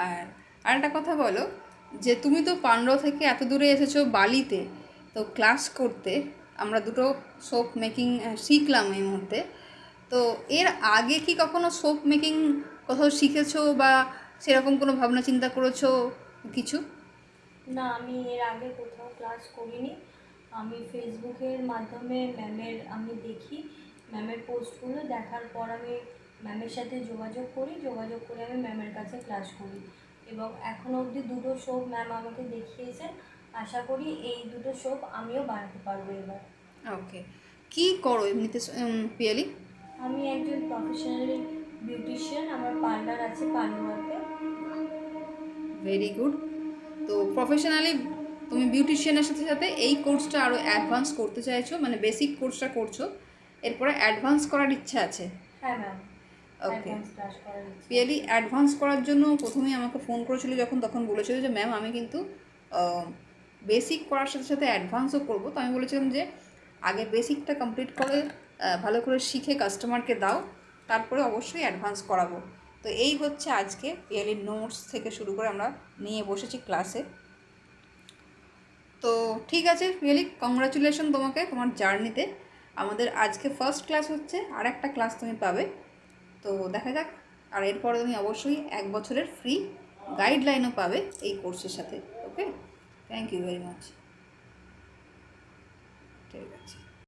আর আরেকটা কথা বলো, যে তুমি তো পান্ডব থেকে এত দূরে এসেছো বালিতে, তো ক্লাস করতে আমরা দুটো সোপ মেকিং শিখলাম এই মুহূর্তে। তো এর আগে কি কখনো সোপ মেকিং কোথাও শিখেছো বা সেরকম কোনো ভাবনা চিন্তা করেছো কিছু? না, আমি এর আগে কোথাও ক্লাস করিনি। আমি ফেসবুকের মাধ্যমে আমি দেখি ম্যামের পোস্টগুলো, দেখার পর আমি ম্যামের সাথে যোগাযোগ করি, যোগাযোগ করে আমি ম্যামের কাছে ক্লাস করি এবং এখনও অবধি দুটো শোপ ম্যাম আমাকে দেখিয়েছেন। আশা করি এই দুটো শোপ আমিও বানাতে পারবো এবার। ওকে, কি করো এমনিতে পিয়ালি? আমি একজন প্রফেশনালি বিউটিশিয়ান, আমার পার্লার আছে পান্ডুয়াতে। Very good. তো প্রফেশনালি তুমি বিউটিশিয়ানের সাথে সাথে এই কোর্সটা আরও অ্যাডভান্স করতে চাইছো, মানে বেসিক কোর্সটা করছো, এরপরে অ্যাডভান্স করার ইচ্ছা আছে? হ্যাঁ ম্যাম, ওকে। অ্যাডভান্স ক্লাস করার ইচ্ছা পিয়ালি, আছে। অ্যাডভান্স করার জন্য প্রথমেই আমাকে ফোন করেছিল যখন, তখন বলেছিল যে ম্যাম আমি কিন্তু বেসিক করার সাথে সাথে অ্যাডভান্সও করবো। তো আমি বলেছিলাম যে আগে বেসিকটা কমপ্লিট করে ভালো করে শিখে কাস্টমারকে দাও, তারপরে অবশ্যই অ্যাডভান্স করাবো। তো এই হচ্ছে আজকে পিয়ালির নোটস থেকে শুরু করে আমরা নিয়ে বসেছি ক্লাসে। তো ঠিক আছে পিয়ালি, কংগ্রাচুলেশন তোমাকে তোমার জার্নিতে। আমাদের আজকে ফার্স্ট ক্লাস হচ্ছে, আর একটা ক্লাস তুমি পাবে। তো দেখা যাক। আর এরপরে তুমি অবশ্যই 1 বছরের ফ্রি গাইডলাইনও পাবে এই কোর্সের সাথে। ওকে, থ্যাংক ইউ ভেরি মাচ। ঠিক আছে।